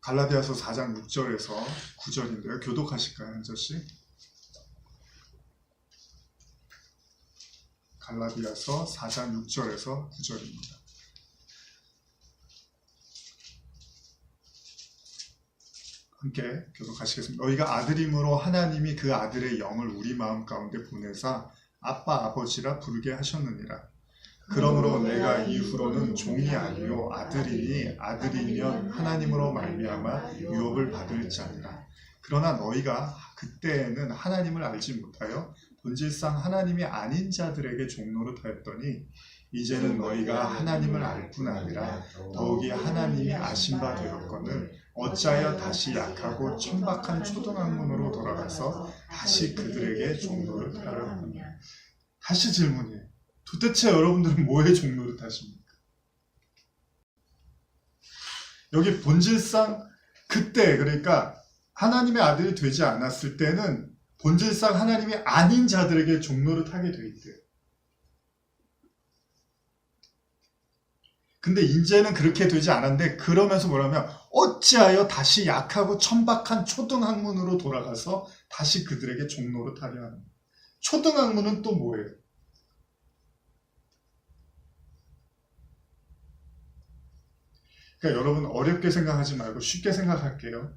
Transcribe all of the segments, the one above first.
갈라디아서 4장 6절에서 9절인데요. 교독하실까요, 현저씨? 갈라디아서 4장 6절에서 9절입니다. 함께 교독하시겠습니다. 너희가 아들임으로 하나님이 그 아들의 영을 우리 마음 가운데 보내사 아빠 아버지라 부르게 하셨느니라. 그러므로 내가 이후로는 종이 아니요 아들이니 아들이면 하나님으로 말미암아 유업을 받을 자니라. 그러나 너희가 그때에는 하나님을 알지 못하여 본질상 하나님이 아닌 자들에게 종노릇하였더니 이제는 너희가 하나님을 알 뿐 아니라 더욱이 하나님이 아신 바 되었거늘 어찌하여 다시 약하고 천박한 초등학문으로 돌아가서 다시 그들에게 종노릇하려 하느냐. 다시 질문이에요. 도대체 여러분들은 뭐에 종노릇하십니까? 여기 본질상 그때, 그러니까 하나님의 아들이 되지 않았을 때는 본질상 하나님이 아닌 자들에게 종노릇하게 돼 있대요. 근데 이제는 그렇게 되지 않았는데 그러면서 뭐라면 어찌하여 다시 약하고 천박한 초등학문으로 돌아가서 다시 그들에게 종노릇하려 하는. 초등학문은 또 뭐예요? 그러니까 여러분 어렵게 생각하지 말고 쉽게 생각할게요.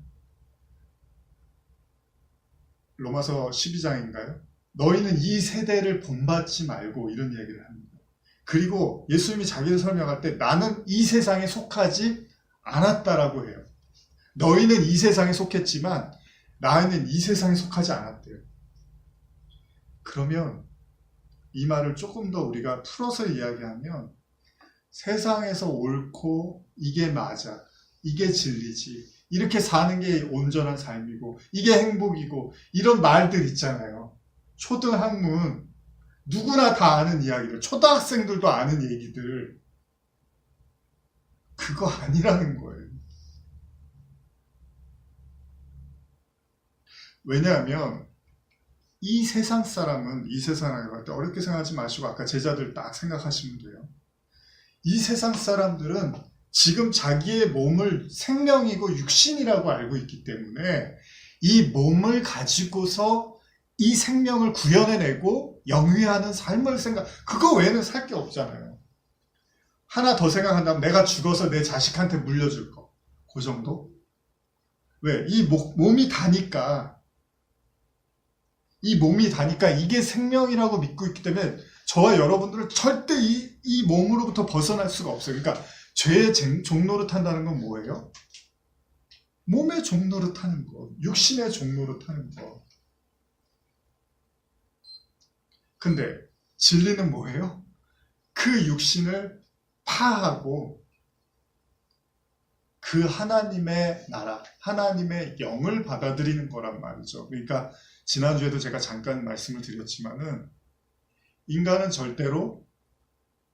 로마서 12장인가요? 너희는 이 세대를 본받지 말고 이런 얘기를 합니다. 그리고 예수님이 자기를 설명할 때 나는 이 세상에 속하지 않았다라고 해요. 너희는 이 세상에 속했지만 나는 이 세상에 속하지 않았대요. 그러면 이 말을 조금 더 우리가 풀어서 이야기하면 세상에서 옳고 이게 맞아, 이게 진리지, 이렇게 사는 게 온전한 삶이고 이게 행복이고 이런 말들 있잖아요. 초등학문 누구나 다 아는 이야기들, 초등학생들도 아는 얘기들, 그거 아니라는 거예요. 왜냐하면 이 세상 사람은 이 세상을 갈 때 어렵게 생각하지 마시고 아까 제자들 딱 생각하시면 돼요. 이 세상 사람들은 지금 자기의 몸을 생명이고 육신이라고 알고 있기 때문에 이 몸을 가지고서 이 생명을 구현해내고 영위하는 삶을 그거 외에는 살 게 없잖아요. 하나 더 생각한다면 내가 죽어서 내 자식한테 물려줄 거. 그 정도? 왜? 이 몸이 다니까. 이 몸이 다니까 이게 생명이라고 믿고 있기 때문에 저와 여러분들은 절대 이 몸으로부터 벗어날 수가 없어요. 그러니까 죄의 종노릇한다는 건 뭐예요? 몸의 종노릇하는 거, 육신의 종노릇하는 거. 근데 진리는 뭐예요? 그 육신을 파하고 그 하나님의 나라, 하나님의 영을 받아들이는 거란 말이죠. 그러니까 지난주에도 제가 잠깐 말씀을 드렸지만은 인간은 절대로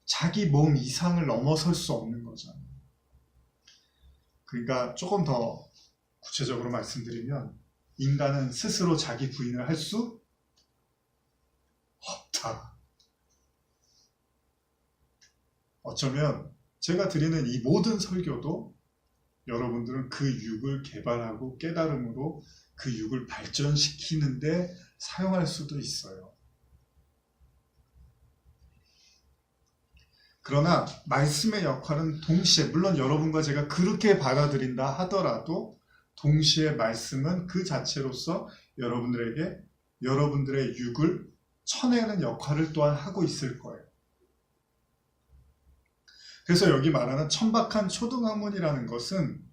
자기 몸 이상을 넘어설 수 없는 거잖아요. 그러니까 조금 더 구체적으로 말씀드리면 인간은 스스로 자기 부인을 할 수 없다. 어쩌면 제가 드리는 이 모든 설교도 여러분들은 그 육을 개발하고 깨달음으로 그 육을 발전시키는데 사용할 수도 있어요. 그러나 말씀의 역할은 동시에, 물론 여러분과 제가 그렇게 받아들인다 하더라도 동시에 말씀은 그 자체로서 여러분들의 육을 쳐내는 역할을 또한 하고 있을 거예요. 그래서 여기 말하는 천박한 초등학문이라는 것은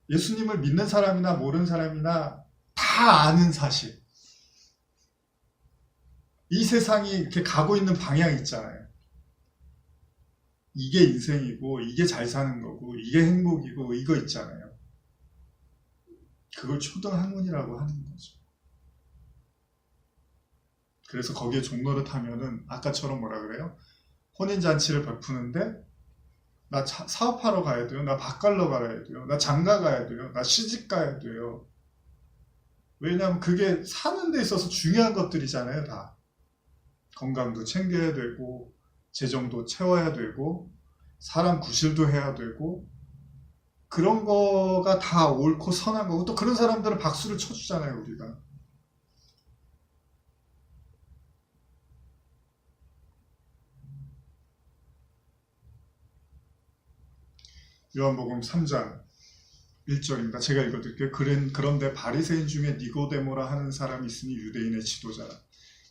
예수님을 믿는 사람이나 모르는 사람이나 다 아는 사실. 이 세상이 이렇게 가고 있는 방향이 있잖아요. 이게 인생이고 이게 잘 사는 거고 이게 행복이고 이거 있잖아요. 그걸 초등학문이라고 하는 거죠. 그래서 거기에 종노릇하면은 아까처럼 뭐라 그래요? 혼인잔치를 베푸는데 나 사업하러 가야 돼요. 나 밥 갈러 가야 돼요. 나 장가 가야 돼요. 나 시집 가야 돼요. 왜냐하면 그게 사는 데 있어서 중요한 것들이잖아요. 다. 건강도 챙겨야 되고 재정도 채워야 되고 사람 구실도 해야 되고 그런 거가 다 옳고 선한 거고 또 그런 사람들은 박수를 쳐주잖아요, 우리가. 요한복음 3장 1절입니다. 제가 읽어드릴게요. 그런데 바리새인 중에 니고데모라 하는 사람이 있으니 유대인의 지도자라.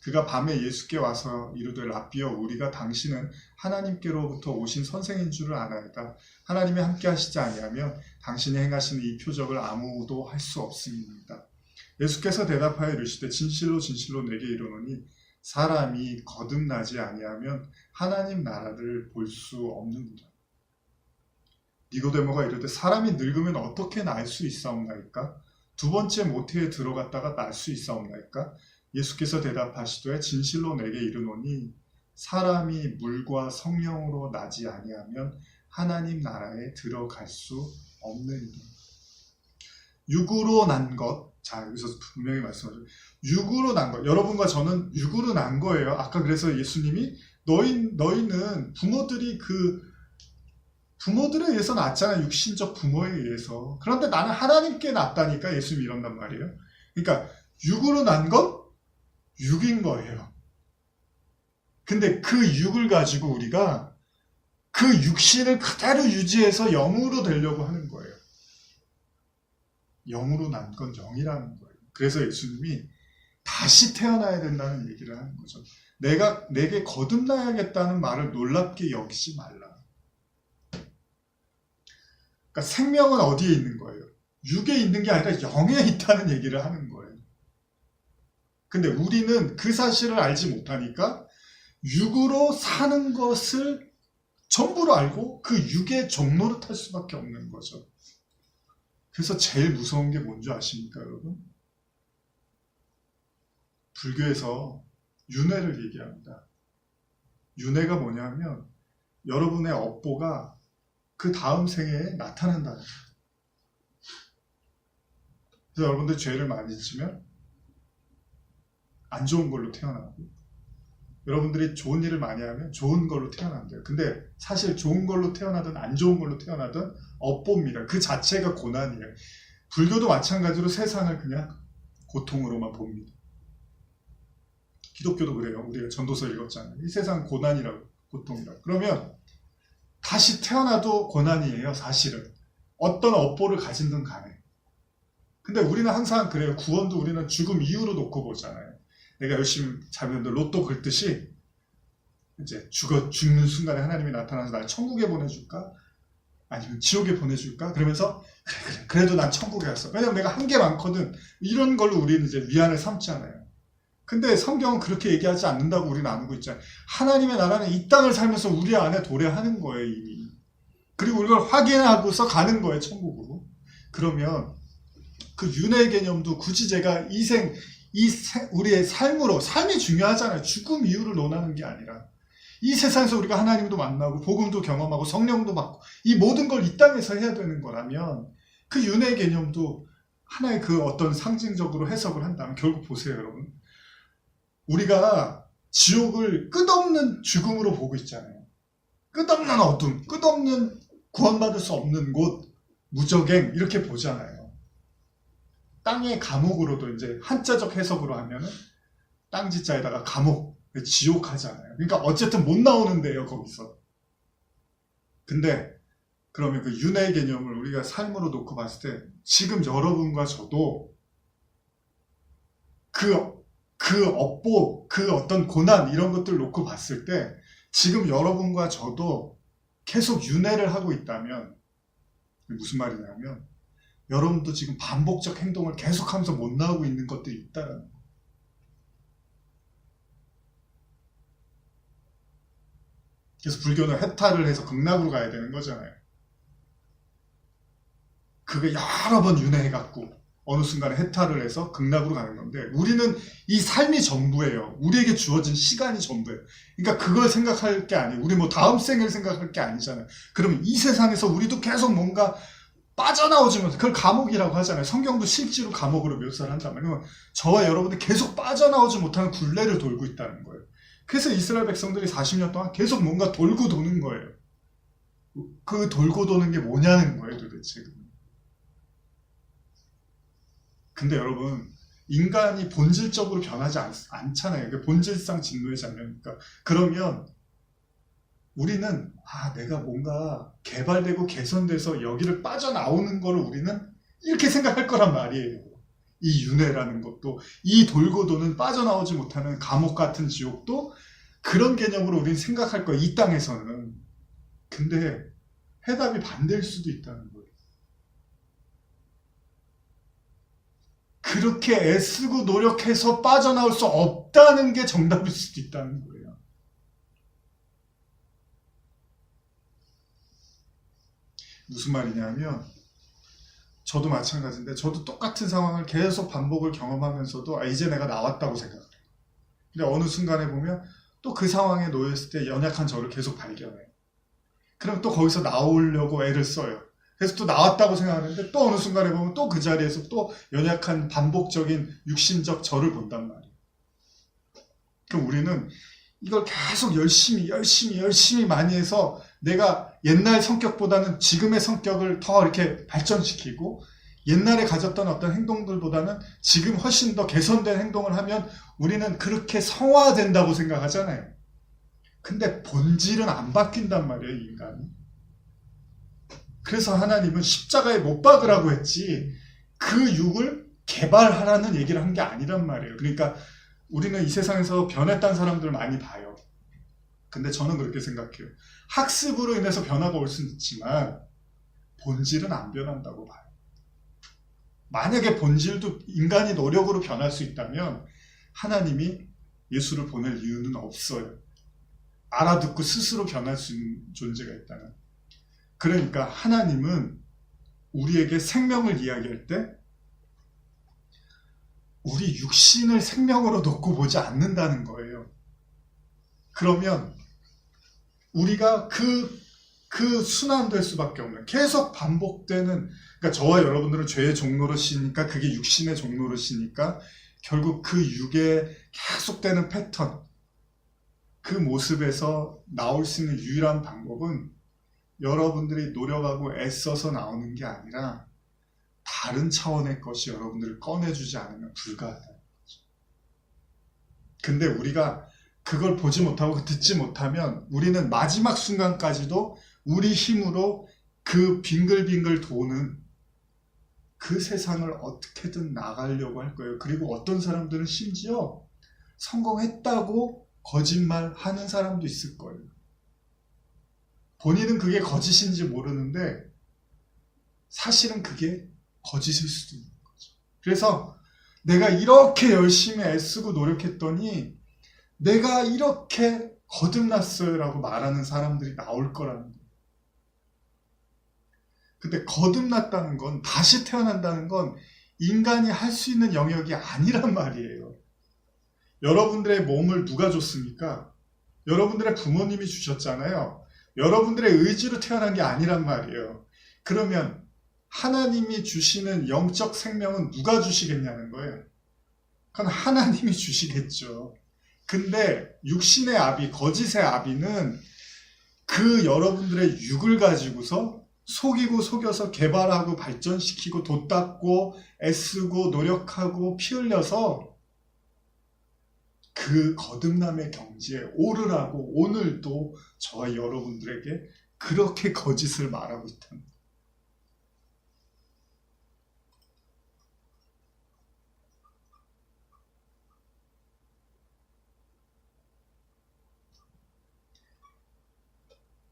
그가 밤에 예수께 와서 이르되 라삐여 우리가 당신은 하나님께로부터 오신 선생인 줄을 아나이다. 하나님이 함께 하시지 아니하면 당신이 행하시는 이 표적을 아무도 할 수 없음입니다. 예수께서 대답하여 이르시되 진실로 진실로 내게 이르노니 사람이 거듭나지 아니하면 하나님 나라를 볼 수 없느니라. 니고데모가 이르되 사람이 늙으면 어떻게 날 수 있사옵나이까? 두 번째 모태에 들어갔다가 날 수 있사옵나이까? 예수께서 대답하시되 진실로 내게 이르노니 사람이 물과 성령으로 나지 아니하면 하나님 나라에 들어갈 수 없느니라. 육으로 난 것, 자 여기서 분명히 말씀하죠. 육으로 난 것, 여러분과 저는 육으로 난 거예요. 아까 그래서 예수님이 너희는 부모들에 의해서 낳았잖아. 육신적 부모에 의해서. 그런데 나는 하나님께 낳았다니까 예수님이 이런단 말이에요. 그러니까 육으로 난 건 육인 거예요. 근데 그 육을 가지고 우리가 그 육신을 그대로 유지해서 영으로 되려고 하는 거예요. 영으로 난 건 영이라는 거예요. 그래서 예수님이 다시 태어나야 된다는 얘기를 하는 거죠. 내게 거듭나야겠다는 말을 놀랍게 여기지 말라. 그러니까 생명은 어디에 있는 거예요? 육에 있는 게 아니라 영에 있다는 얘기를 하는 거예요. 근데 우리는 그 사실을 알지 못하니까 육으로 사는 것을 전부로 알고 그 육의 종로를 탈 수밖에 없는 거죠. 그래서 제일 무서운 게 뭔지 아십니까, 여러분? 불교에서 윤회를 얘기합니다. 윤회가 뭐냐면 여러분의 업보가 그 다음 생애에 나타난다는 거예요. 그래서 여러분들 죄를 많이 지면 안 좋은 걸로 태어나고 여러분들이 좋은 일을 많이 하면 좋은 걸로 태어난대요. 근데 사실 좋은 걸로 태어나든 안 좋은 걸로 태어나든 업보입니다. 그 자체가 고난이에요. 불교도 마찬가지로 세상을 그냥 고통으로만 봅니다. 기독교도 그래요. 우리가 전도서 읽었잖아요. 이 세상은 고난이라고, 고통이라고. 그러면 다시 태어나도 고난이에요, 사실은. 어떤 업보를 가진든 간에. 근데 우리는 항상 그래요. 구원도 우리는 죽음 이후로 놓고 보잖아요. 내가 열심히 자면 로또 긁듯이 이제 죽는 순간에 하나님이 나타나서 날 천국에 보내줄까? 아니면 지옥에 보내줄까? 그러면서 그래도 난 천국에 갔어. 왜냐면 내가 한 게 많거든. 이런 걸로 우리는 이제 위안을 삼잖아요. 근데 성경은 그렇게 얘기하지 않는다고 우리는 아는 있잖아요. 하나님의 나라는 이 땅을 살면서 우리 안에 도래하는 거예요, 이미. 그리고 우리가 확인하고서 가는 거예요, 천국으로. 그러면 그 윤회 개념도 굳이 제가 우리의 삶으로, 삶이 중요하잖아요. 죽음 이유를 논하는 게 아니라. 이 세상에서 우리가 하나님도 만나고, 복음도 경험하고, 성령도 받고, 이 모든 걸 이 땅에서 해야 되는 거라면, 그 윤회 개념도 하나의 그 어떤 상징적으로 해석을 한다면, 결국 보세요, 여러분. 우리가 지옥을 끝없는 죽음으로 보고 있잖아요. 끝없는 어둠, 끝없는 구원받을 수 없는 곳, 무적행, 이렇게 보잖아요. 땅의 감옥으로도 이제 한자적 해석으로 하면은 땅지자에다가 감옥, 지옥 하잖아요. 그러니까 어쨌든 못 나오는데요, 거기서. 근데 그러면 그 윤회 개념을 우리가 삶으로 놓고 봤을 때 지금 여러분과 저도 그 업보, 그 어떤 고난 이런 것들 놓고 봤을 때 지금 여러분과 저도 계속 윤회를 하고 있다면 무슨 말이냐면 여러분도 지금 반복적 행동을 계속하면서 못 나오고 있는 것들이 있다는 거예요. 그래서 불교는 해탈을 해서 극락으로 가야 되는 거잖아요. 그게 여러 번 윤회해갖고 어느 순간에 해탈을 해서 극락으로 가는 건데 우리는 이 삶이 전부예요. 우리에게 주어진 시간이 전부예요. 그러니까 그걸 생각할 게 아니에요. 우리 뭐 다음 생을 생각할 게 아니잖아요. 그러면 이 세상에서 우리도 계속 뭔가 빠져나오지 못해. 그걸 감옥이라고 하잖아요. 성경도 실제로 감옥으로 묘사를 한단 말이에요. 저와 여러분이 계속 빠져나오지 못하는 굴레를 돌고 있다는 거예요. 그래서 이스라엘 백성들이 40년 동안 계속 뭔가 돌고 도는 거예요. 그 돌고 도는 게 뭐냐는 거예요, 도대체. 근데 여러분, 인간이 본질적으로 변하지 않잖아요. 그러니까 본질상 진노의 자녀니까. 그러면 우리는 내가 뭔가 개발되고 개선돼서 여기를 빠져나오는 거를 우리는 이렇게 생각할 거란 말이에요. 이 윤회라는 것도, 이 돌고 도는 빠져나오지 못하는 감옥 같은 지옥도 그런 개념으로 우리는 생각할 거예요. 이 땅에서는. 근데 해답이 반대일 수도 있다는 거예요. 그렇게 애쓰고 노력해서 빠져나올 수 없다는 게 정답일 수도 있다는 거예요. 무슨 말이냐면, 저도 마찬가지인데, 저도 똑같은 상황을 계속 반복을 경험하면서도 이제 내가 나왔다고 생각해요. 근데 어느 순간에 보면 또 그 상황에 놓였을 때 연약한 저를 계속 발견해요. 그럼 또 거기서 나오려고 애를 써요. 그래서 또 나왔다고 생각하는데 또 어느 순간에 보면 또 그 자리에서 또 연약한 반복적인 육신적 저를 본단 말이에요. 그럼 우리는 이걸 계속 열심히 많이 해서 내가 옛날 성격보다는 지금의 성격을 더 이렇게 발전시키고 옛날에 가졌던 어떤 행동들보다는 지금 훨씬 더 개선된 행동을 하면 우리는 그렇게 성화된다고 생각하잖아요. 근데 본질은 안 바뀐단 말이에요, 인간이. 그래서 하나님은 십자가에 못 박으라고 했지 그 육을 개발하라는 얘기를 한 게 아니란 말이에요. 그러니까 우리는 이 세상에서 변했다는 사람들을 많이 봐요. 근데 저는 그렇게 생각해요. 학습으로 인해서 변화가 올 수는 있지만 본질은 안 변한다고 봐요. 만약에 본질도 인간이 노력으로 변할 수 있다면 하나님이 예수를 보낼 이유는 없어요. 알아듣고 스스로 변할 수 있는 존재가 있다면. 그러니까 하나님은 우리에게 생명을 이야기할 때 우리 육신을 생명으로 놓고 보지 않는다는 거예요. 그러면 우리가 그 순환될 수밖에 없는, 계속 반복되는, 그러니까 저와 여러분들은 죄의 종노릇이니까 그게 육신의 종노릇이니까 결국 그 육에 계속되는 패턴, 그 모습에서 나올 수 있는 유일한 방법은 여러분들이 노력하고 애써서 나오는 게 아니라 다른 차원의 것이 여러분들을 꺼내주지 않으면 불가하다는 거죠. 근데 우리가 그걸 보지 못하고 듣지 못하면 우리는 마지막 순간까지도 우리 힘으로 그 빙글빙글 도는 그 세상을 어떻게든 나가려고 할 거예요. 그리고 어떤 사람들은 심지어 성공했다고 거짓말하는 사람도 있을 거예요. 본인은 그게 거짓인지 모르는데 사실은 그게 거짓일 수도 있는 거죠. 그래서 내가 이렇게 열심히 애쓰고 노력했더니 내가 이렇게 거듭났어요 라고 말하는 사람들이 나올 거라는 거예요. 근데 거듭났다는 건, 다시 태어난다는 건 인간이 할 수 있는 영역이 아니란 말이에요. 여러분들의 몸을 누가 줬습니까? 여러분들의 부모님이 주셨잖아요. 여러분들의 의지로 태어난 게 아니란 말이에요. 그러면 하나님이 주시는 영적 생명은 누가 주시겠냐는 거예요. 그건 하나님이 주시겠죠. 근데 육신의 아비, 거짓의 아비는 그 여러분들의 육을 가지고서 속이고 속여서 개발하고 발전시키고 돛닦고 애쓰고 노력하고 피 흘려서 그 거듭남의 경지에 오르라고 오늘도 저와 여러분들에게 그렇게 거짓을 말하고 있다는 거예요.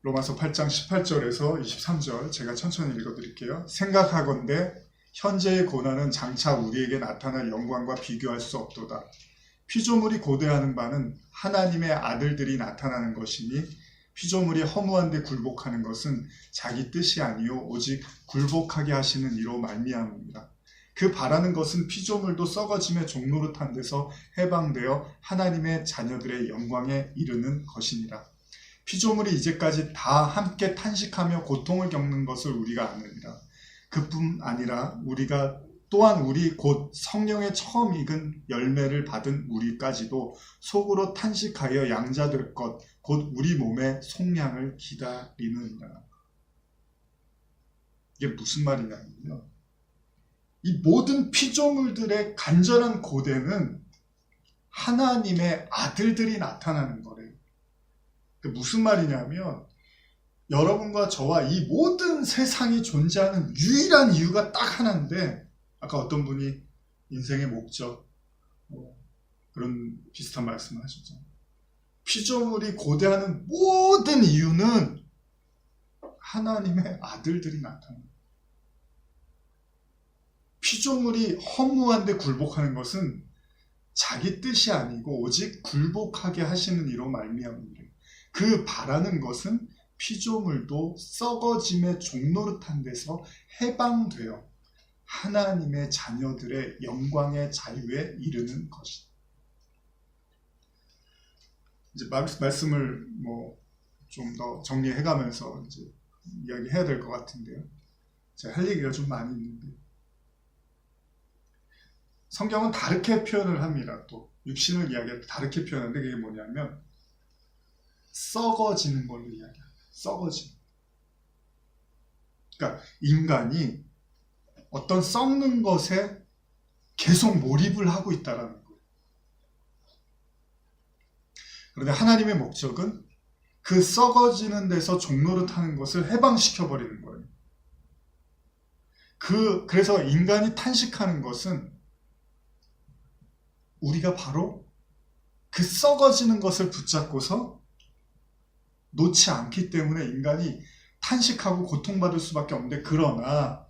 로마서 8장 18절에서 23절 제가 천천히 읽어드릴게요. 생각하건대 현재의 고난은 장차 우리에게 나타날 영광과 비교할 수 없도다. 피조물이 고대하는 바는 하나님의 아들들이 나타나는 것이니 피조물이 허무한데 굴복하는 것은 자기 뜻이 아니요 오직 굴복하게 하시는 이로 말미암습니다. 그 바라는 것은 피조물도 썩어짐의 종노릇한 데서 해방되어 하나님의 자녀들의 영광에 이르는 것이니라. 피조물이 이제까지 다 함께 탄식하며 고통을 겪는 것을 우리가 아느니라. 그뿐 아니라 우리가 또한 우리 곧 성령의 처음 익은 열매를 받은 우리까지도 속으로 탄식하여 양자될 것 곧 우리 몸의 속량을 기다리느니라. 이게 무슨 말이냐면요. 이 모든 피조물들의 간절한 고대는 하나님의 아들들이 나타나는 거래요. 무슨 말이냐면 여러분과 저와 이 모든 세상이 존재하는 유일한 이유가 딱 하나인데, 아까 어떤 분이 인생의 목적 그런 비슷한 말씀을 하셨잖아요. 피조물이 고대하는 모든 이유는 하나님의 아들들이 나타납니다. 피조물이 허무한데 굴복하는 것은 자기 뜻이 아니고 오직 굴복하게 하시는 이로 말미암으로, 그 바라는 것은 피조물도 썩어짐의 종노릇한 데서 해방되어 하나님의 자녀들의 영광의 자유에 이르는 것이다. 이제 말씀을 좀 더 정리해가면서 이제 이야기해야 될 것 같은데요. 제가 할 얘기가 좀 많이 있는데, 성경은 다르게 표현을 합니다. 또 육신을 이야기할 때 다르게 표현하는데, 그게 뭐냐면 썩어지는 걸로 이야기합니다. 썩어지는. 그러니까 인간이 어떤 썩는 것에 계속 몰입을 하고 있다라는 거예요. 그런데 하나님의 목적은 그 썩어지는 데서 종노릇하는 것을 해방시켜버리는 거예요. 그래서 인간이 탄식하는 것은 우리가 바로 그 썩어지는 것을 붙잡고서 놓지 않기 때문에 인간이 탄식하고 고통받을 수밖에 없는데, 그러나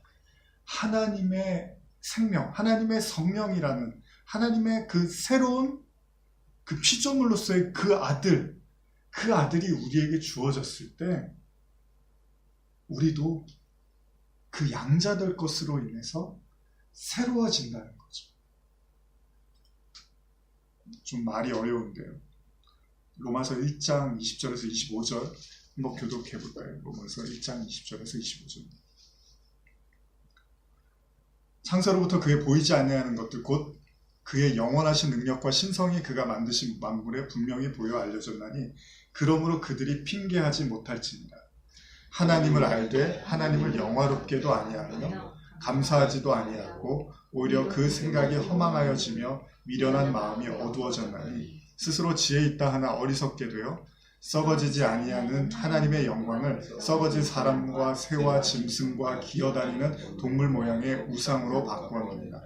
하나님의 생명, 하나님의 성령이라는 하나님의 그 새로운 그 피조물로서의 그 아들이 우리에게 주어졌을 때 우리도 그 양자될 것으로 인해서 새로워진다는 거죠. 좀 말이 어려운데요. 로마서 1장 20절에서 25절 한번 교독해 볼까요? 로마서 1장 20절에서 25절. 창세로부터 그의 보이지 아니하는 것들 곧 그의 영원하신 능력과 신성이 그가 만드신 만물에 분명히 보여 알려졌나니 그러므로 그들이 핑계하지 못할지니라. 하나님을 알되 하나님을 영화롭게도 아니하며 감사하지도 아니하고 오히려 그 생각이 허망하여지며 미련한 마음이 어두워졌나니 스스로 지혜 있다 하나 어리석게 되어 썩어지지 아니하는 하나님의 영광을 썩어진 사람과 새와 짐승과 기어다니는 동물 모양의 우상으로 바꾸었느니라.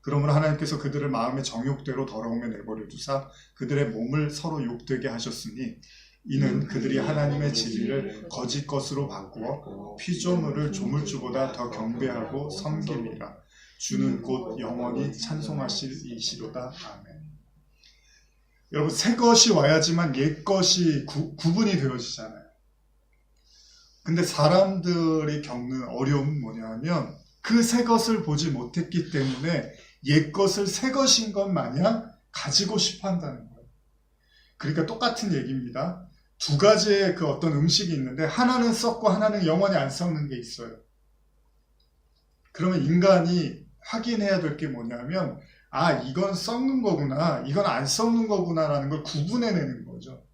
그러므로 하나님께서 그들을 마음의 정욕대로 더러움에 내버려 두사 그들의 몸을 서로 욕되게 하셨으니 이는 그들이 하나님의 진리를 거짓 것으로 바꾸어 피조물을 조물주보다 더 경배하고 섬김이라. 주는 곧 영원히 찬송하실 이시로다. 아멘. 여러분, 새 것이 와야지만 옛 것이 구분이 되어지잖아요. 근데 사람들이 겪는 어려움은 뭐냐면 그 새 것을 보지 못했기 때문에 옛 것을 새 것인 것 마냥 가지고 싶어 한다는 거예요. 그러니까 똑같은 얘기입니다. 두 가지의 그 어떤 음식이 있는데 하나는 썩고 하나는 영원히 안 썩는 게 있어요. 그러면 인간이 확인해야 될 게 뭐냐면 이건 썩는 거구나, 이건 안 썩는 거구나라는 걸 구분해내는 거죠.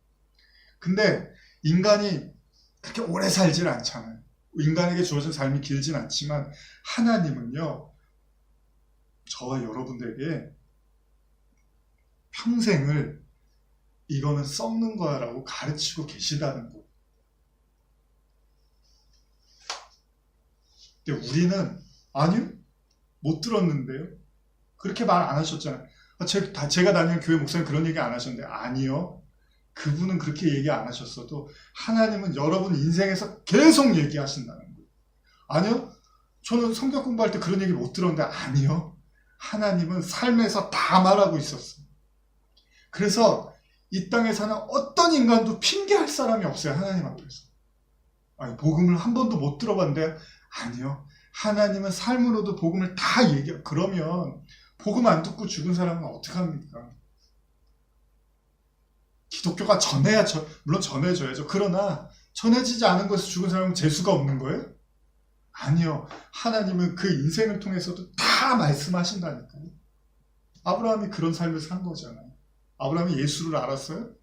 근데 인간이 그렇게 오래 살질 않잖아요. 인간에게 주어진 삶이 길진 않지만 하나님은요, 저와 여러분들에게 평생을 이거는 썩는 거야 라고 가르치고 계시다는 거. 근데 우리는 아니요, 못 들었는데요. 그렇게 말 안 하셨잖아요. 제가 다니는 교회 목사님 그런 얘기 안 하셨는데, 아니요, 그분은 그렇게 얘기 안 하셨어도 하나님은 여러분 인생에서 계속 얘기하신다는 거예요. 아니요, 저는 성경 공부할 때 그런 얘기 못 들었는데, 아니요, 하나님은 삶에서 다 말하고 있었어요. 그래서 이 땅에 사는 어떤 인간도 핑계할 사람이 없어요. 하나님 앞에서. 복음을 한 번도 못 들어봤는데, 아니요, 하나님은 삶으로도 복음을 다 그러면 복음 안 듣고 죽은 사람은 어떡합니까? 기독교가 물론 전해져야죠. 그러나 전해지지 않은 것에서 죽은 사람은 재수가 없는 거예요? 아니요, 하나님은 그 인생을 통해서도 다 말씀하신다니까요. 아브라함이 그런 삶을 산 거잖아요. 아브라함이 예수를 알았어요?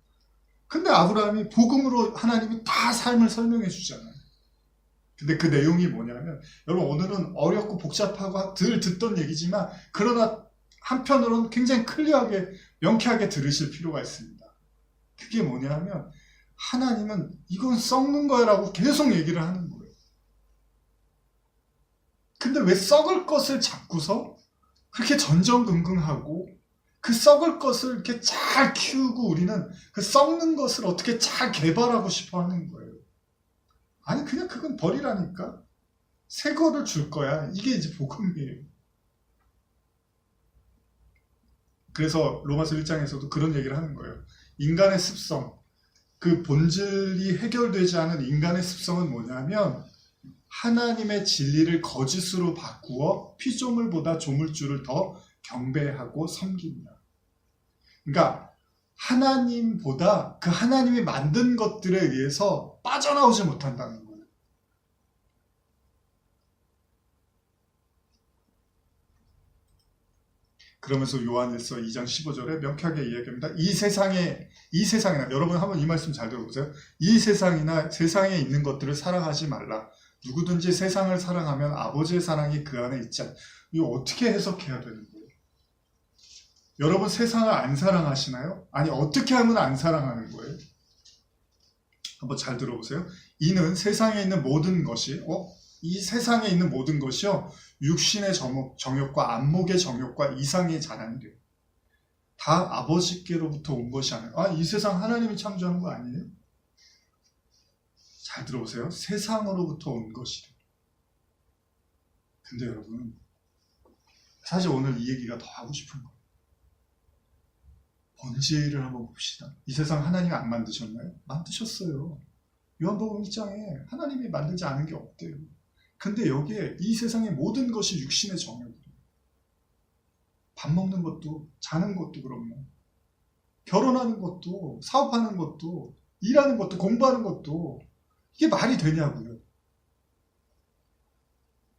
근데 아브라함이 복음으로 하나님이 다 삶을 설명해 주잖아요. 근데 그 내용이 뭐냐면, 여러분 오늘은 어렵고 복잡하고 늘 듣던 얘기지만, 그러나 한편으로는 굉장히 클리어하게 명쾌하게 들으실 필요가 있습니다. 그게 뭐냐면, 하나님은 이건 썩는 거야 라고 계속 얘기를 하는 거예요. 근데 왜 썩을 것을 잡고서 그렇게 전전긍긍하고 그 썩을 것을 이렇게 잘 키우고 우리는 그 썩는 것을 어떻게 잘 개발하고 싶어 하는 거예요. 아니 그냥 그건 버리라니까. 새 거를 줄 거야. 이게 이제 복음이에요. 그래서 로마서 1장에서도 그런 얘기를 하는 거예요. 인간의 습성, 그 본질이 해결되지 않은 인간의 습성은 뭐냐면 하나님의 진리를 거짓으로 바꾸어 피조물보다 조물주를 더 경배하고 섬깁니다. 그러니까 하나님보다 그 하나님이 만든 것들에 의해서 빠져나오지 못한다는 거예요. 그러면서 요한일서 2장 15절에 명쾌하게 이야기합니다. 이 세상이나 여러분 한번 이 말씀 잘 들어보세요. 이 세상이나 세상에 있는 것들을 사랑하지 말라. 누구든지 세상을 사랑하면 아버지의 사랑이 그 안에 있지 않다. 이거 어떻게 해석해야 되는 거예요? 여러분 세상을 안 사랑하시나요? 아니 어떻게 하면 안 사랑하는 거예요? 한번 잘 들어보세요. 이는 세상에 있는 모든 것이 이 세상에 있는 모든 것이요 육신의 정욕과 안목의 정욕과 이상의 자랑이래요. 다 아버지께로부터 온 것이 아니에요. 이 세상 하나님이 창조한 거 아니에요? 잘 들어보세요. 세상으로부터 온 것이래요. 근데 여러분 사실 오늘 이 얘기가 더 하고 싶은 거예요. 본질을 한번 봅시다. 이 세상 하나님이 안 만드셨나요? 만드셨어요. 요한복음 1장에 하나님이 만들지 않은 게 없대요. 근데 여기에 이 세상의 모든 것이 육신의 정욕이에요. 밥 먹는 것도 자는 것도 그러면 결혼하는 것도 사업하는 것도 일하는 것도 공부하는 것도 이게 말이 되냐고요.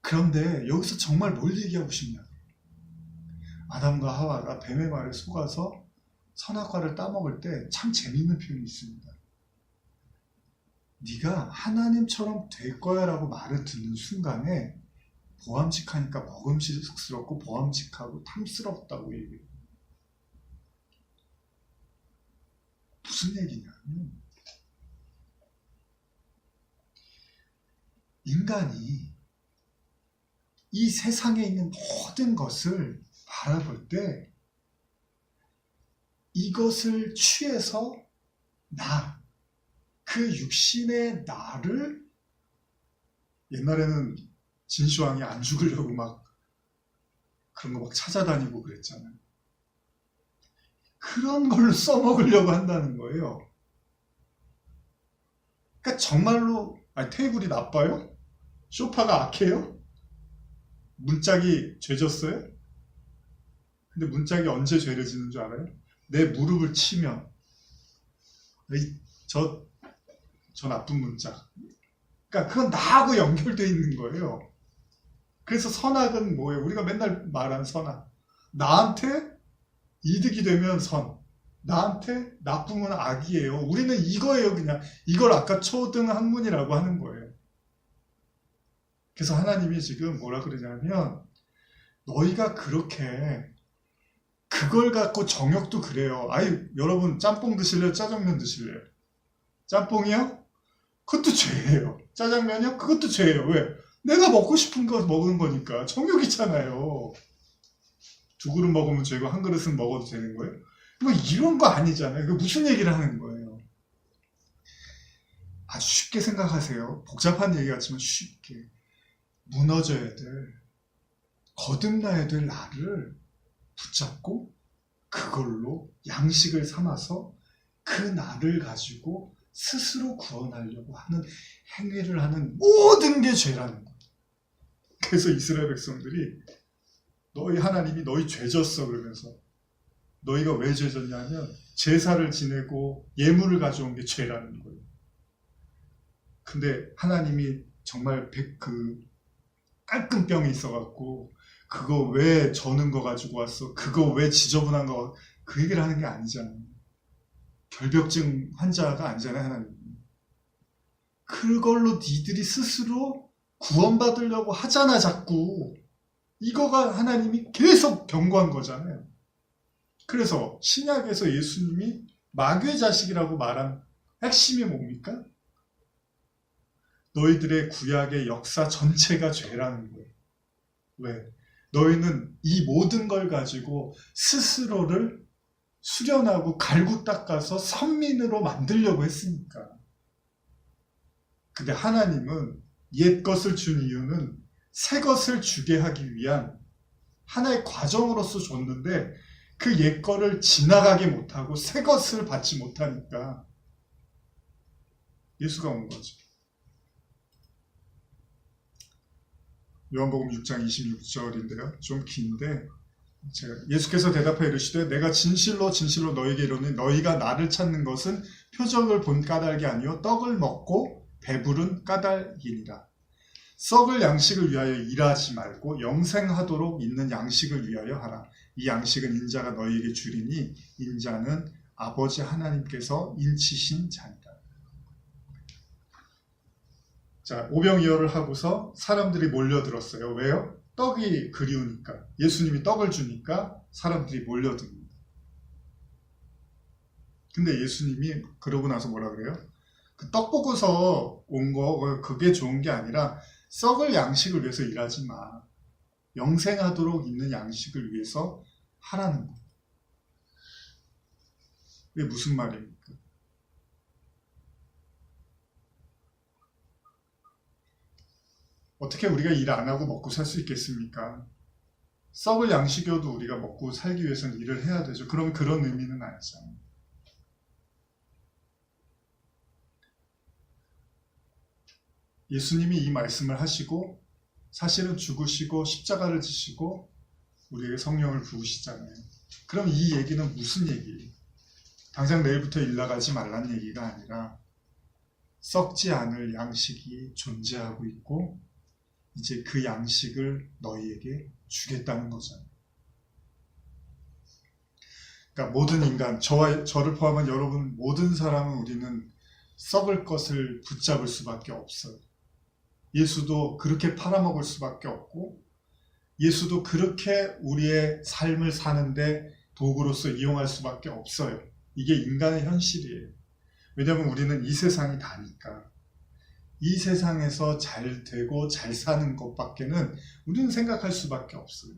그런데 여기서 정말 뭘 얘기하고 싶냐. 아담과 하와가 뱀의 말에 속아서 선악과를 따먹을 때 참 재미있는 표현이 있습니다. 네가 하나님처럼 될 거야 라고 말을 듣는 순간에 보암직하니까 먹음직스럽고 보암직하고 탐스럽다고 얘기해요. 무슨 얘기냐면 인간이 이 세상에 있는 모든 것을 바라볼 때 이것을 취해서 그 육신의 나를 옛날에는 진시황이 안 죽으려고 막 그런 거 막 찾아다니고 그랬잖아요. 그런 걸로 써먹으려고 한다는 거예요. 그러니까 정말로 테이블이 나빠요? 소파가 악해요? 문짝이 죄졌어요? 근데 문짝이 언제 죄를 짓는 줄 알아요? 내 무릎을 치면 저 나쁜 문짝. 그러니까 그건 나하고 연결되어 있는 거예요. 그래서 선악은 뭐예요? 우리가 맨날 말하는 선악. 나한테 이득이 되면 선, 나한테 나쁘면 악이에요. 우리는 이거예요. 그냥 이걸 아까 초등 학문이라고 하는 거예요. 그래서 하나님이 지금 뭐라 그러냐면 너희가 그렇게 그걸 갖고 정욕도 그래요. 여러분 짬뽕 드실래요? 짜장면 드실래요? 짬뽕이요? 그것도 죄예요. 짜장면이요? 그것도 죄예요. 왜? 내가 먹고 싶은 거 먹는 거니까. 정욕이잖아요. 2그릇 먹으면 죄고 1그릇은 먹어도 되는 거예요? 뭐 이런 거 아니잖아요. 무슨 얘기를 하는 거예요? 아주 쉽게 생각하세요. 복잡한 얘기 같지만 쉽게. 무너져야 될, 거듭나야 될 나를 붙잡고 그걸로 양식을 삼아서 그 나를 가지고 스스로 구원하려고 하는 행위를 하는 모든 게 죄라는 거예요. 그래서 이스라엘 백성들이 너희 하나님이 너희 죄졌어 그러면서 너희가 왜 죄졌냐면 제사를 지내고 예물을 가져온 게 죄라는 거예요. 근데 하나님이 정말 깔끔병이 있어갖고 그거 왜 저는 거 가지고 왔어? 그거 왜 지저분한 거? 그 얘기를 하는 게 아니잖아요. 결벽증 환자가 아니잖아요, 하나님. 그걸로 니들이 스스로 구원받으려고 하잖아, 자꾸. 이거가 하나님이 계속 경고한 거잖아요. 그래서 신약에서 예수님이 마귀의 자식이라고 말한 핵심이 뭡니까? 너희들의 구약의 역사 전체가 죄라는 거예요. 왜? 너희는 이 모든 걸 가지고 스스로를 수련하고 갈고 닦아서 선민으로 만들려고 했으니까. 근데 하나님은 옛 것을 준 이유는 새 것을 주게 하기 위한 하나의 과정으로서 줬는데 그 옛 거를 지나가게 못하고 새 것을 받지 못하니까 예수가 온 거죠. 요한복음 6장 26절인데요. 좀 긴데 예수께서 대답하여 이르시되 내가 진실로 진실로 너희에게 이르노니 너희가 나를 찾는 것은 표적을 본 까닭이 아니요 떡을 먹고 배부른 까닭이니라. 썩을 양식을 위하여 일하지 말고 영생하도록 있는 양식을 위하여 하라. 이 양식은 인자가 너희에게 주리니 인자는 아버지 하나님께서 인치신 자니라. 자, 오병이어를 하고서 사람들이 몰려들었어요. 왜요? 떡이 그리우니까. 예수님이 떡을 주니까 사람들이 몰려듭니다. 근데 예수님이 그러고 나서 뭐라 그래요? 그 떡 보고서 온 거 그게 좋은 게 아니라 썩을 양식을 위해서 일하지 마. 영생하도록 있는 양식을 위해서 하라는 거예요. 이게 무슨 말입니까? 어떻게 우리가 일 안 하고 먹고 살 수 있겠습니까? 썩을 양식이어도 우리가 먹고 살기 위해서는 일을 해야 되죠. 그럼 그런 의미는 아니잖아요. 예수님이 이 말씀을 하시고 사실은 죽으시고 십자가를 지시고 우리에게 성령을 부으시잖아요. 그럼 이 얘기는 무슨 얘기예요? 당장 내일부터 일 나가지 말란 얘기가 아니라 썩지 않을 양식이 존재하고 있고 이제 그 양식을 너희에게 주겠다는 거잖아요. 그러니까 모든 인간, 저를 포함한 여러분 모든 사람은 우리는 썩을 것을 붙잡을 수밖에 없어요. 예수도 그렇게 팔아먹을 수밖에 없고 예수도 그렇게 우리의 삶을 사는데 도구로서 이용할 수밖에 없어요. 이게 인간의 현실이에요. 왜냐하면 우리는 이 세상이 다니까. 이 세상에서 잘 되고 잘 사는 것밖에는 우리는 생각할 수밖에 없어요.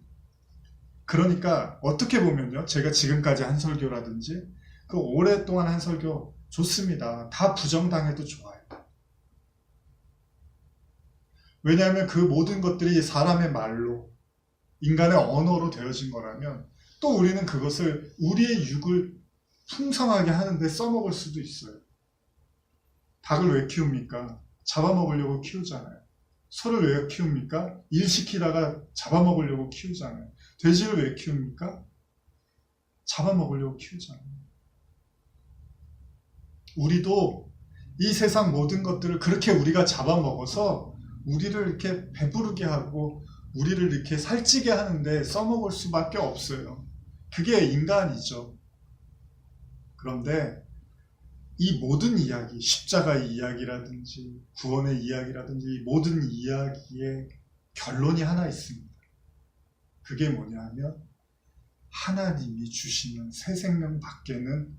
그러니까 어떻게 보면요. 제가 지금까지 한 설교라든지 그 오랫동안 한 설교 좋습니다. 다 부정당해도 좋아요. 왜냐하면 그 모든 것들이 사람의 말로 인간의 언어로 되어진 거라면 또 우리는 그것을 우리의 육을 풍성하게 하는데 써먹을 수도 있어요. 닭을 왜 키웁니까? 잡아먹으려고 키우잖아요. 소를 왜 키웁니까? 일 시키다가 잡아먹으려고 키우잖아요. 돼지를 왜 키웁니까? 잡아먹으려고 키우잖아요. 우리도 이 세상 모든 것들을 그렇게 우리가 잡아먹어서 우리를 이렇게 배부르게 하고 우리를 이렇게 살찌게 하는데 써먹을 수밖에 없어요. 그게 인간이죠. 그런데 이 모든 이야기, 십자가의 이야기라든지 구원의 이야기라든지 이 모든 이야기의 결론이 하나 있습니다. 그게 뭐냐 하면 하나님이 주시는 새 생명 밖에는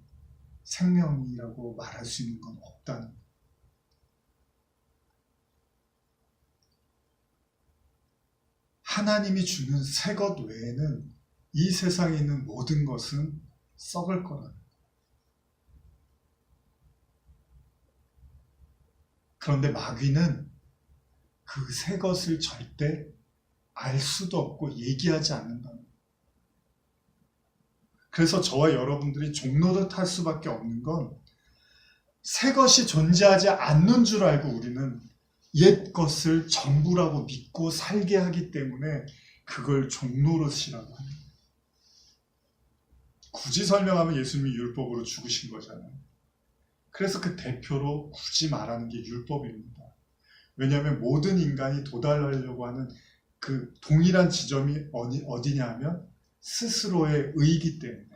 생명이라고 말할 수 있는 건 없다는 거예요. 하나님이 주는 새 것 외에는 이 세상에 있는 모든 것은 썩을 거라는 거예요. 그런데 마귀는 그 새 것을 절대 알 수도 없고 얘기하지 않는다는 거예요. 그래서 저와 여러분들이 종로를 탈 수밖에 없는 건 새 것이 존재하지 않는 줄 알고 우리는 옛 것을 전부라고 믿고 살게 하기 때문에 그걸 종노릇이라고 합니다. 굳이 설명하면 예수님이 율법으로 죽으신 거잖아요. 그래서 그 대표로 굳이 말하는 게 율법입니다. 왜냐하면 모든 인간이 도달하려고 하는 그 동일한 지점이 어디냐 하면 스스로의 의이기 때문에.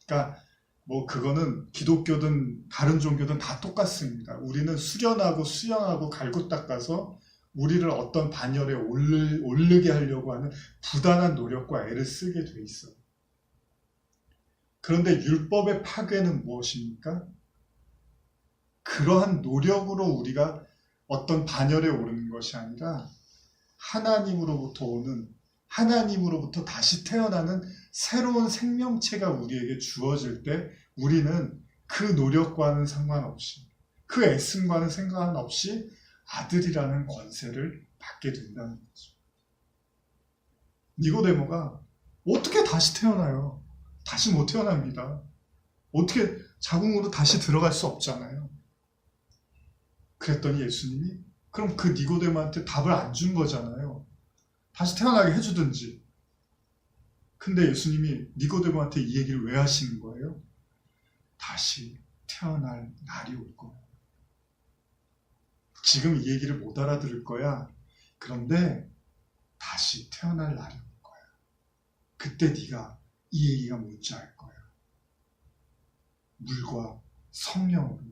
그러니까 뭐 그거는 기독교든 다른 종교든 다 똑같습니다. 우리는 수련하고 수영하고 갈고 닦아서 우리를 어떤 반열에 오르게 하려고 하는 부단한 노력과 애를 쓰게 돼 있어요. 그런데 율법의 파괴는 무엇입니까? 그러한 노력으로 우리가 어떤 반열에 오르는 것이 아니라 하나님으로부터 오는, 하나님으로부터 다시 태어나는 새로운 생명체가 우리에게 주어질 때 우리는 그 노력과는 상관없이, 그 애씀과는 상관없이 아들이라는 권세를 받게 된다는 거죠. 니고데모가 어떻게 다시 태어나요? 다시 못 태어납니다. 어떻게 자궁으로 다시 들어갈 수 없잖아요. 그랬더니 예수님이 그럼 그 니고데모한테 답을 안 준 거잖아요. 다시 태어나게 해주든지. 근데 예수님이 니고데모한테 이 얘기를 왜 하시는 거예요? 다시 태어날 날이 올 거예요. 지금 이 얘기를 못 알아들을 거야. 그런데 다시 태어날 날이 올 거야. 그때 네가 이 얘기가 뭔지 알 거야. 물과 성령으로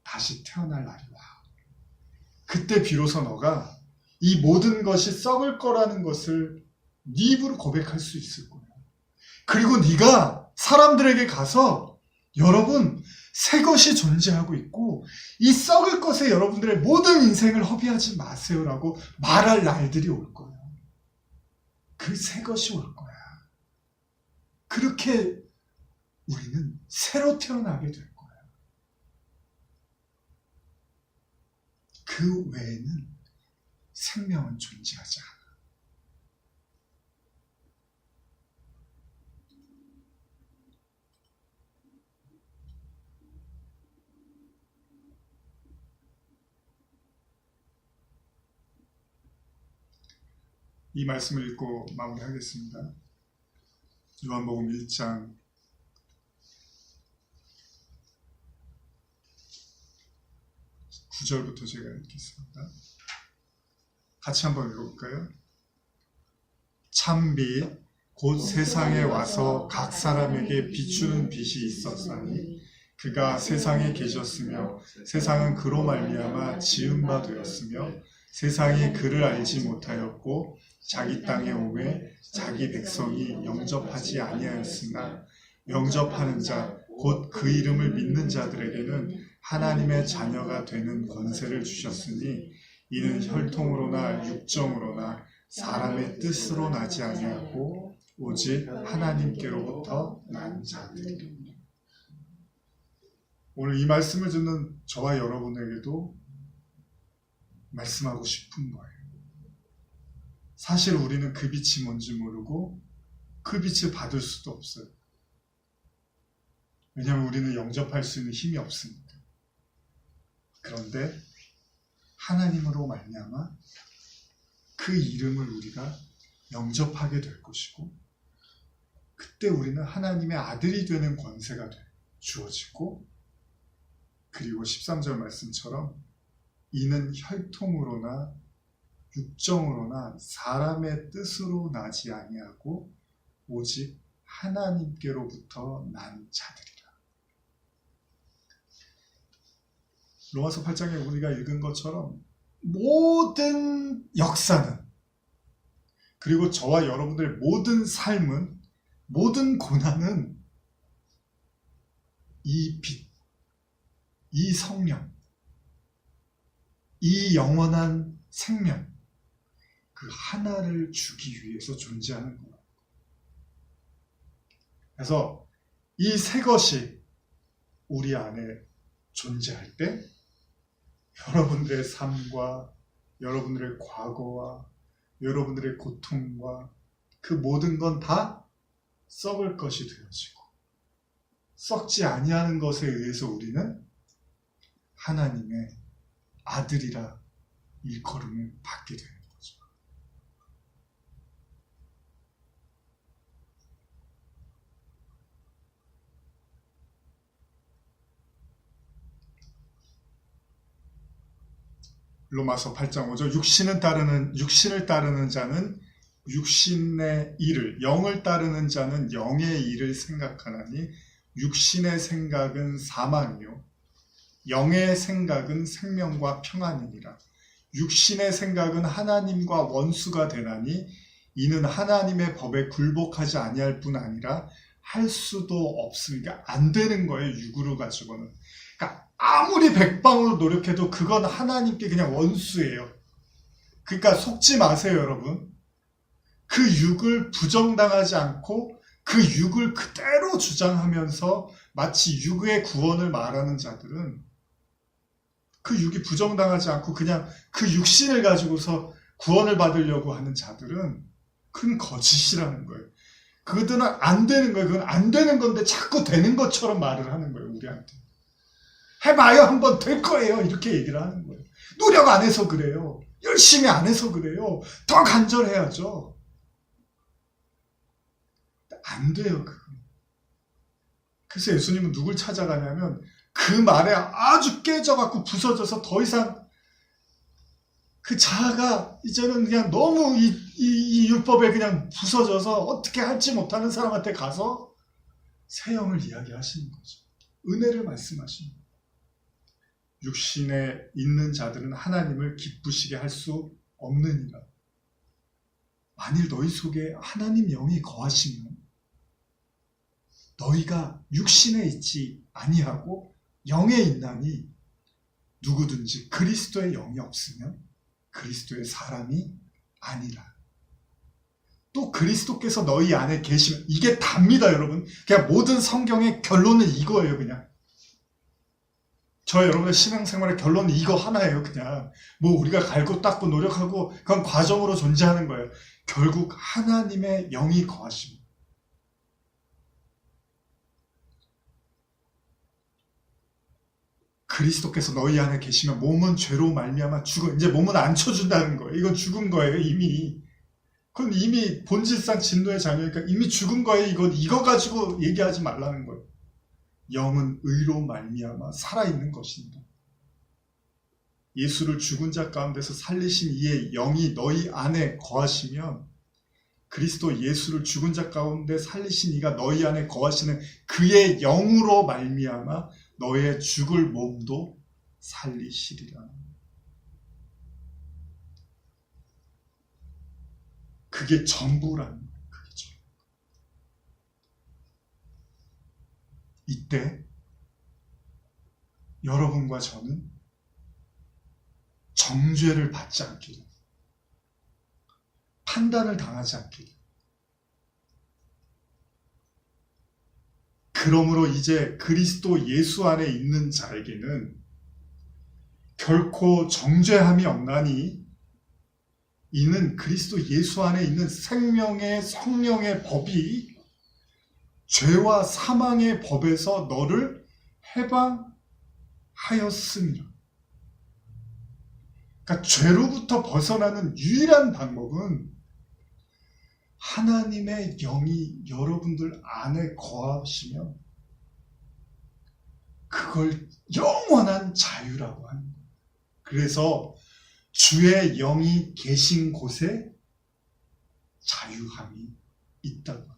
다시 태어날 날이 와. 그때 비로소 너가 이 모든 것이 썩을 거라는 것을 네 입으로 고백할 수 있을 거야. 그리고 네가 사람들에게 가서 여러분 새 것이 존재하고 있고 이 썩을 것에 여러분들의 모든 인생을 허비하지 마세요라고 말할 날들이 올 거야. 그 새 것이 올 거야. 그렇게 우리는 새로 태어나게 될 거야. 그 외에는 생명은 존재하지 않아. 이 말씀을 읽고 마무리하겠습니다. 요한복음 1장 9절부터 제가 읽겠습니다. 같이 한번 읽어볼까요? 참빛 곧 세상에 와서 각 사람에게 비추는 빛이 있었사니 그가 세상에 계셨으며 세상은 그로 말미암아 지은 바 되었으며 세상이 그를 알지 못하였고 자기 땅에 오매 자기 백성이 영접하지 아니하였으나 영접하는 자 곧 그 이름을 믿는 자들에게는 하나님의 자녀가 되는 권세를 주셨으니 이는 혈통으로나 육정으로나 사람의 뜻으로 나지 아니하고 오직 하나님께로부터 난 자들이라. 오늘 이 말씀을 듣는 저와 여러분에게도 말씀하고 싶은 거예요. 사실 우리는 그 빛이 뭔지 모르고 그 빛을 받을 수도 없어요. 왜냐하면 우리는 영접할 수 있는 힘이 없으니까. 그런데 하나님으로 말미암아 그 이름을 우리가 영접하게 될 것이고 그때 우리는 하나님의 아들이 되는 권세가 주어지고 그리고 13절 말씀처럼 이는 혈통으로나 육정으로나 사람의 뜻으로 나지 아니하고 오직 하나님께로부터 난 자들이라. 로마서 8장에 우리가 읽은 것처럼 모든 역사는 그리고 저와 여러분들의 모든 삶은 모든 고난은 이 빛, 이 성령, 이 영원한 생명 그 하나를 주기 위해서 존재하는 거예요. 그래서 이 새 것이 우리 안에 존재할 때 여러분들의 삶과 여러분들의 과거와 여러분들의 고통과 그 모든 건 다 썩을 것이 되어지고 썩지 아니하는 것에 의해서 우리는 하나님의 아들이라 일컬음을 받게 되는 거죠. 로마서 8장 5절 육신을 따르는 자는 육신의 일을 영을 따르는 자는 영의 일을 생각하나니 육신의 생각은 사망이요 영의 생각은 생명과 평안이니라. 육신의 생각은 하나님과 원수가 되나니 이는 하나님의 법에 굴복하지 아니할 뿐 아니라 할 수도 없으니까 안 되는 거예요. 육으로 가지고는. 그러니까 아무리 백방으로 노력해도 그건 하나님께 그냥 원수예요. 그러니까 속지 마세요, 여러분. 그 육을 부정당하지 않고 그 육을 그대로 주장하면서 마치 육의 구원을 말하는 자들은 그 육이 부정당하지 않고 그냥 그 육신을 가지고서 구원을 받으려고 하는 자들은 큰 거짓이라는 거예요. 그들은 안 되는 거예요. 그건 안 되는 건데 자꾸 되는 것처럼 말을 하는 거예요, 우리한테. 해봐요, 한번 될 거예요. 이렇게 얘기를 하는 거예요. 노력 안 해서 그래요. 열심히 안 해서 그래요. 더 간절해야죠. 안 돼요, 그거. 그래서 예수님은 누굴 찾아가냐면 그 말에 아주 깨져갖고 부서져서 더 이상 그 자아가 이제는 그냥 너무 이 율법에 그냥 부서져서 어떻게 할지 못하는 사람한테 가서 새 영을 이야기하시는 거죠. 은혜를 말씀하시는 거예요. 육신에 있는 자들은 하나님을 기쁘시게 할 수 없느니라. 만일 너희 속에 하나님 영이 거하시면 너희가 육신에 있지 아니하고 영에 있나니 누구든지 그리스도의 영이 없으면 그리스도의 사람이 아니라. 또 그리스도께서 너희 안에 계시면, 이게 답니다, 여러분. 그냥 모든 성경의 결론은 이거예요, 그냥. 저 여러분의 신앙생활의 결론은 이거 하나예요, 그냥. 뭐 우리가 갈고 닦고 노력하고 그건 과정으로 존재하는 거예요. 결국 하나님의 영이 거하십니다. 그리스도께서 너희 안에 계시면 몸은 죄로 말미암아 죽어. 이제 몸은 안 쳐준다는 거예요. 이건 죽은 거예요, 이미. 그건 이미 본질상 진노의 자녀니까 이미 죽은 거예요. 이거 가지고 얘기하지 말라는 거예요. 영은 의로 말미암아 살아있는 것입니다. 예수를 죽은 자 가운데서 살리신 이의 영이 너희 안에 거하시면 그리스도 예수를 죽은 자 가운데 살리신 이가 너희 안에 거하시는 그의 영으로 말미암아 너의 죽을 몸도 살리시리라. 그게 전부라는 거예요. 그게 전부. 이때 여러분과 저는 정죄를 받지 않기를, 판단을 당하지 않기를, 그러므로 이제 그리스도 예수 안에 있는 자에게는 결코 정죄함이 없나니 이는 그리스도 예수 안에 있는 생명의 성령의 법이 죄와 사망의 법에서 너를 해방하였습니다. 그러니까 죄로부터 벗어나는 유일한 방법은 하나님의 영이 여러분들 안에 거하시면 그걸 영원한 자유라고 하는 거예요. 그래서 주의 영이 계신 곳에 자유함이 있다고 합니다.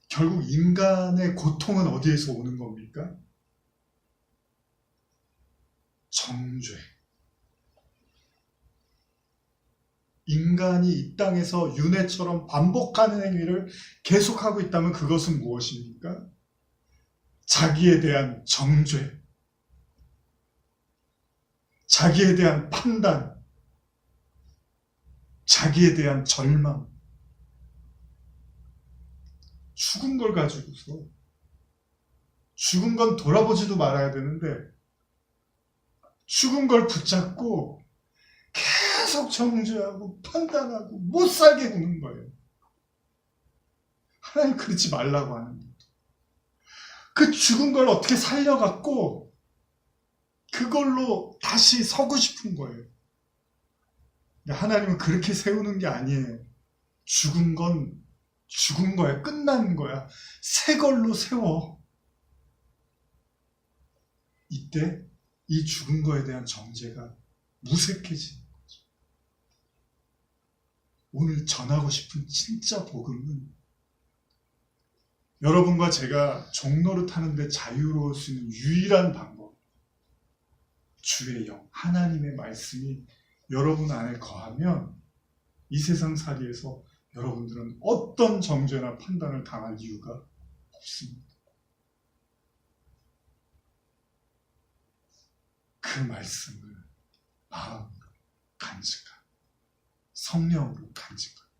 결국 인간의 고통은 어디에서 오는 겁니까? 정죄. 인간이 이 땅에서 윤회처럼 반복하는 행위를 계속하고 있다면 그것은 무엇입니까? 자기에 대한 정죄, 자기에 대한 판단, 자기에 대한 절망, 죽은 걸 가지고서, 죽은 건 돌아보지도 말아야 되는데 죽은 걸 붙잡고 계속 정죄하고 판단하고 못 살게 구는 거예요. 하나님 그러지 말라고 하는 거예요. 그 죽은 걸 어떻게 살려갖고 그걸로 다시 서고 싶은 거예요. 하나님은 그렇게 세우는 게 아니에요. 죽은 건 죽은 거야. 끝난 거야. 새 걸로 세워. 이때 이 죽은 거에 대한 정죄가 무색해지는 거죠. 오늘 전하고 싶은 진짜 복음은 여러분과 제가 종로를 타는데 자유로울 수 있는 유일한 방법, 주의 영, 하나님의 말씀이 여러분 안에 거하면 이 세상 살이에서 여러분들은 어떤 정죄나 판단을 당할 이유가 없습니다. 그 말씀을 마음으로 간직하고 성령으로 간직하고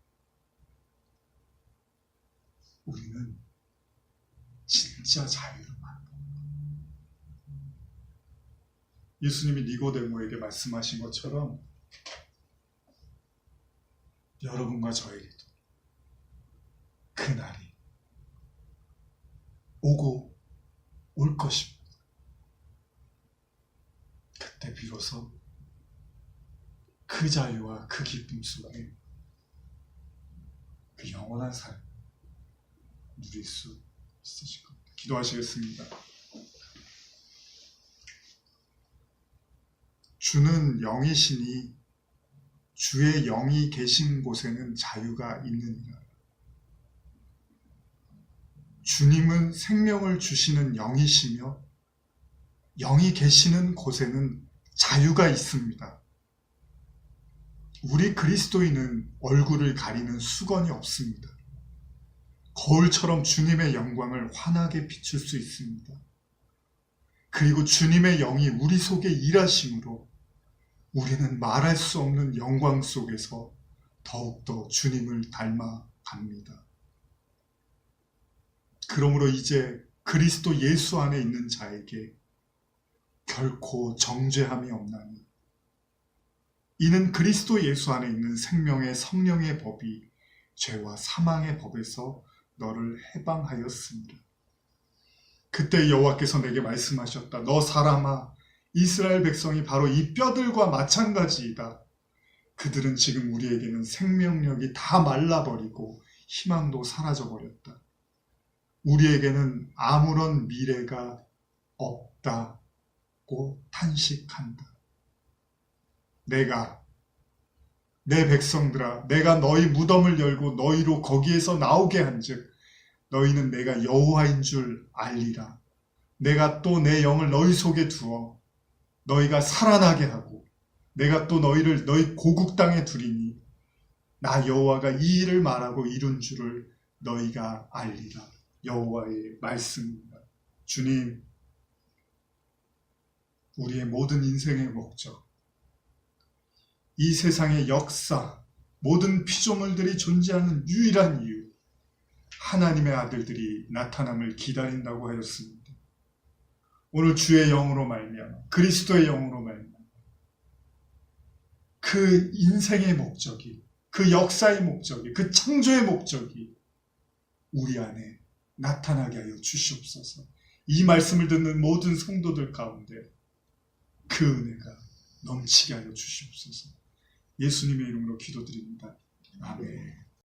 우리는 진짜 자유를 받는 겁니다. 예수님이 니고데모에게 말씀하신 것처럼 여러분과 저에게도 그날이 오고 올 것입니다. 그때 비로소 그 자유와 그 기쁨 속에 그 영원한 삶을 누릴 수 있으실 겁니다. 기도하시겠습니다. 주는 영이시니 주의 영이 계신 곳에는 자유가 있느니라. 주님은 생명을 주시는 영이시며 영이 계시는 곳에는 자유가 있습니다. 우리 그리스도인은 얼굴을 가리는 수건이 없습니다. 거울처럼 주님의 영광을 환하게 비출 수 있습니다. 그리고 주님의 영이 우리 속에 일하심으로 우리는 말할 수 없는 영광 속에서 더욱더 주님을 닮아갑니다. 그러므로 이제 그리스도 예수 안에 있는 자에게 결코 정죄함이 없나니 이는 그리스도 예수 안에 있는 생명의 성령의 법이 죄와 사망의 법에서 너를 해방하였습니다. 그때 여호와께서 내게 말씀하셨다. 너 사람아, 이스라엘 백성이 바로 이 뼈들과 마찬가지이다. 그들은 지금 우리에게는 생명력이 다 말라버리고 희망도 사라져버렸다. 우리에게는 아무런 미래가 없다고 탄식한다. 내 백성들아, 내가 너희 무덤을 열고 너희로 거기에서 나오게 한즉 너희는 내가 여호와인 줄 알리라. 내가 또 내 영을 너희 속에 두어 너희가 살아나게 하고 내가 또 너희를 너희 고국 땅에 두리니 나 여호와가 이 일을 말하고 이룬 줄을 너희가 알리라. 여호와의 말씀입니다. 주님, 우리의 모든 인생의 목적, 이 세상의 역사, 모든 피조물들이 존재하는 유일한 이유, 하나님의 아들들이 나타남을 기다린다고 하였습니다. 오늘 주의 영으로 말미암아, 그리스도의 영으로 말미암아 그 인생의 목적이, 그 역사의 목적이, 그 창조의 목적이 우리 안에 나타나게 하여 주시옵소서. 이 말씀을 듣는 모든 성도들 가운데 그 은혜가 넘치게 하여 주시옵소서. 예수님의 이름으로 기도드립니다. 아멘.